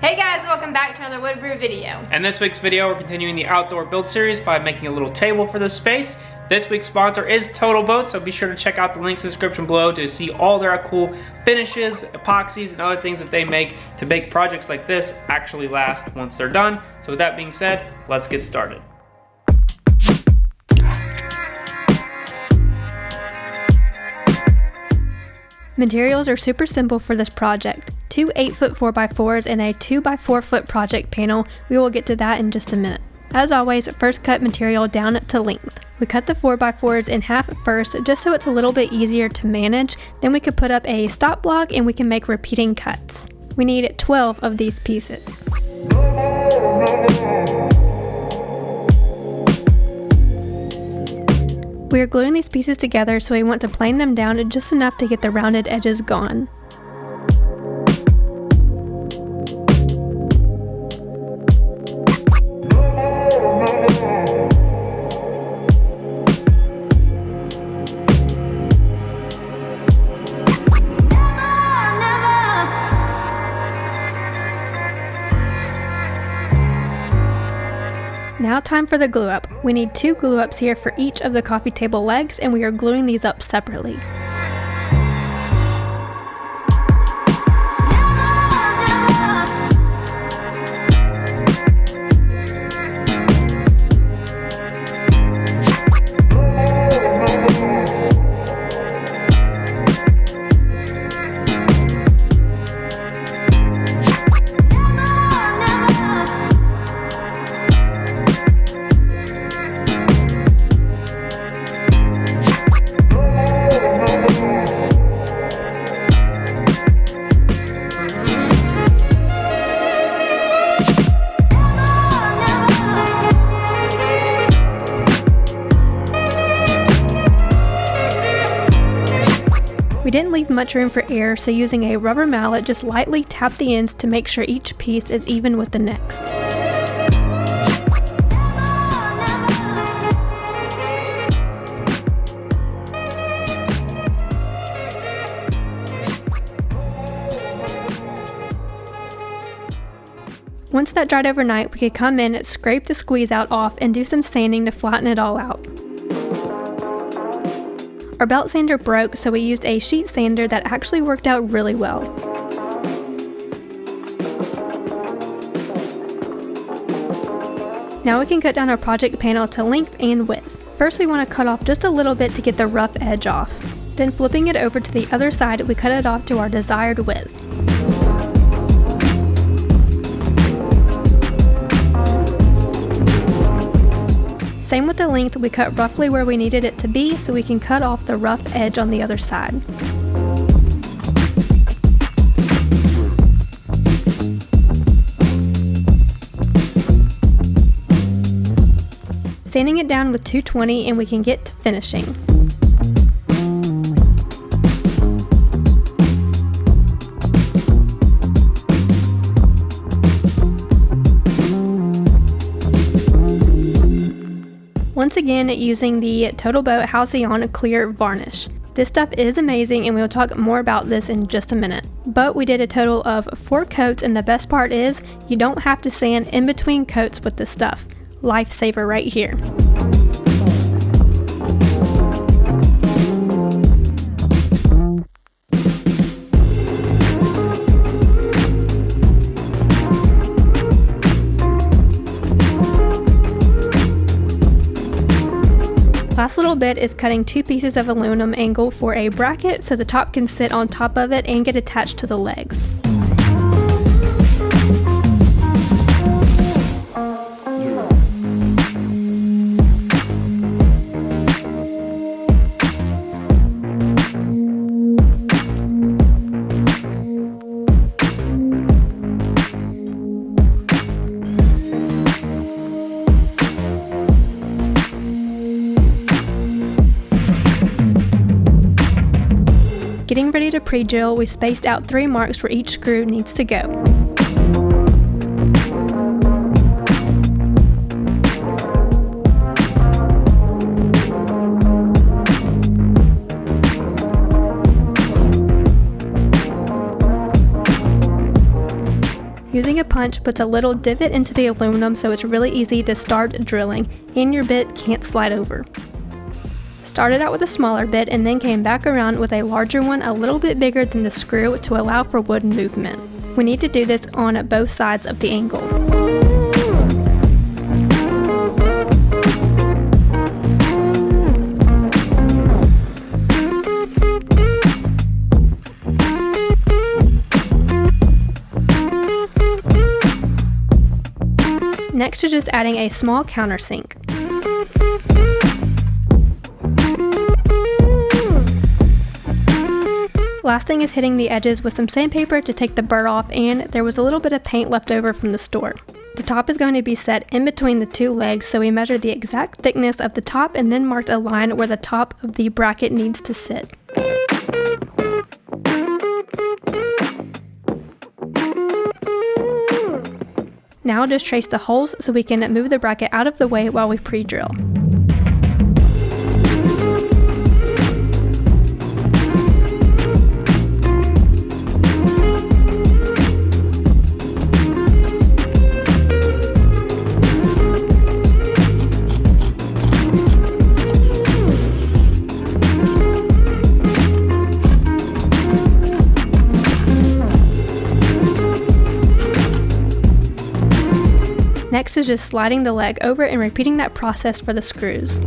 Hey guys, welcome back to another Woodbrew video. And this week's video, we're continuing the outdoor build series by making a little table for this space. This week's sponsor is Total Boat, so be sure to check out the links in the description below to see all their cool finishes, epoxies, and other things that they make to make projects like this actually last once they're done. So with that being said, let's get started. Materials are super simple for this project. 2 8-foot 4x4s and a 2x4-foot project panel. We will get to that in just a minute. As always, first cut material down to length. We cut the 4x4s in half first just so it's a little bit easier to manage. Then we could put up a stop block and we can make repeating cuts. We need 12 of these pieces. We are gluing these pieces together, so we want to plane them down just enough to get the rounded edges gone. Now time for the glue up. We need 2 glue ups here for each of the coffee table legs, and we are gluing these up separately. We didn't leave much room for air, so using a rubber mallet, just lightly tap the ends to make sure each piece is even with the next. Once that dried overnight, we could come in, scrape the squeeze out off, and do some sanding to flatten it all out. Our belt sander broke, so we used a sheet sander that actually worked out really well. Now we can cut down our project panel to length and width. First we want to cut off just a little bit to get the rough edge off. Then flipping it over to the other side, we cut it off to our desired width. Same with the length, we cut roughly where we needed it to be so we can cut off the rough edge on the other side. Sanding it down with 220 and we can get to finishing. Once again, using the Total Boat Halcyon Clear Varnish. This stuff is amazing and we'll talk more about this in just a minute. But we did a total of 4 coats, and the best part is you don't have to sand in between coats with this stuff. Lifesaver right here. Last little bit is cutting 2 pieces of aluminum angle for a bracket so the top can sit on top of it and get attached to the legs. Getting ready to pre-drill, we spaced out 3 marks where each screw needs to go. Using a punch puts a little divot into the aluminum so it's really easy to start drilling and your bit can't slide over. Started out with a smaller bit and then came back around with a larger one a little bit bigger than the screw to allow for wood movement. We need to do this on both sides of the angle. Next is just adding a small countersink. Last thing is hitting the edges with some sandpaper to take the burr off, and there was a little bit of paint left over from the store. The top is going to be set in between the two legs, so we measured the exact thickness of the top and then marked a line where the top of the bracket needs to sit. Now just trace the holes so we can move the bracket out of the way while we pre-drill. Next is just sliding the leg over and repeating that process for the screws.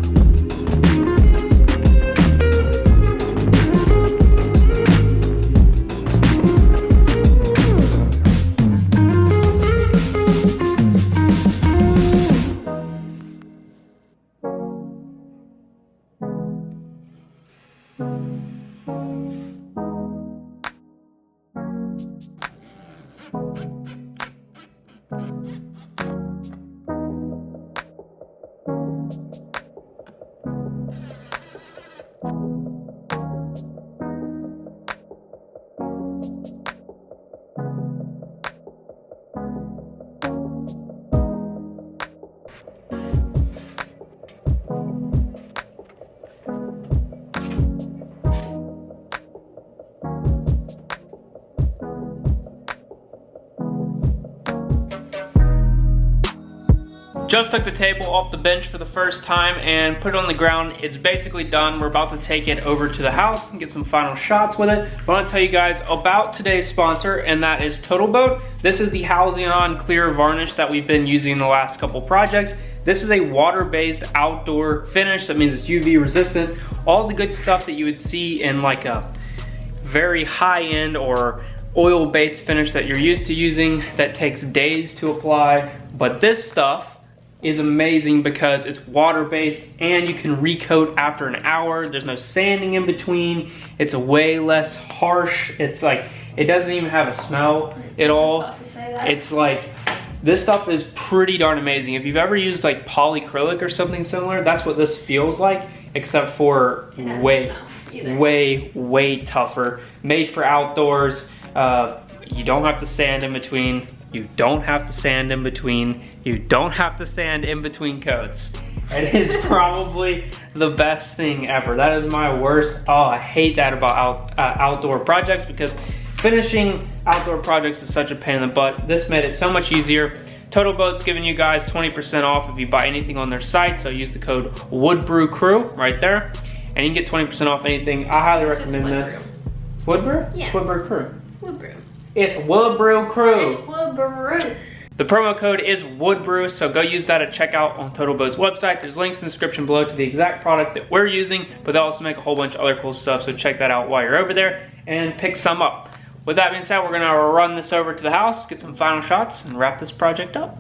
Just took the table off the bench for the first time and put it on the ground. It's basically done. We're about to take it over to the house and get some final shots with it. But I want to tell you guys about today's sponsor, and that is Total Boat. This is the Halcyon clear varnish that we've been using in the last couple projects. This is a water-based outdoor finish. That means it's UV resistant. All the good stuff that you would see in like a very high-end or oil-based finish that you're used to using that takes days to apply. But this stuff is amazing because it's water-based and you can recoat after an hour. There's no sanding in between. It's way less harsh. It's like, it doesn't even have a smell at all. It's like, this stuff is pretty darn amazing. If you've ever used like polyacrylic or something similar, that's what this feels like, except for way tougher. Made for outdoors. You don't have to sand in between. You don't have to sand in between. You don't have to sand in between coats. It is probably the best thing ever. That is my worst. Oh, I hate that about outdoor projects, because finishing outdoor projects is such a pain in the butt. This made it so much easier. Total Boat's giving you guys 20% off if you buy anything on their site, so use the code Woodbrew Crew right there, and you can get 20% off anything. I highly recommend this. Woodbrew? Yeah. Woodbrew Crew. Woodbrew. It's Woodbrew Crew. It's Woodbrew. The promo code is Woodbrew, so go use that at checkout on Total Boat's website. There's links in the description below to the exact product that we're using, but they also make a whole bunch of other cool stuff, so check that out while you're over there and pick some up. With that being said, we're gonna run this over to the house, get some final shots, and wrap this project up.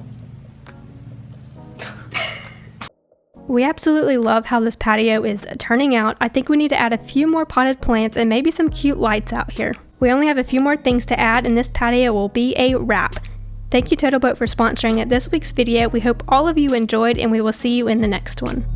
We absolutely love how this patio is turning out. I think we need to add a few more potted plants and maybe some cute lights out here. We only have a few more things to add and this patio will be a wrap. Thank you Total Boat for sponsoring this week's video. We hope all of you enjoyed and we will see you in the next one.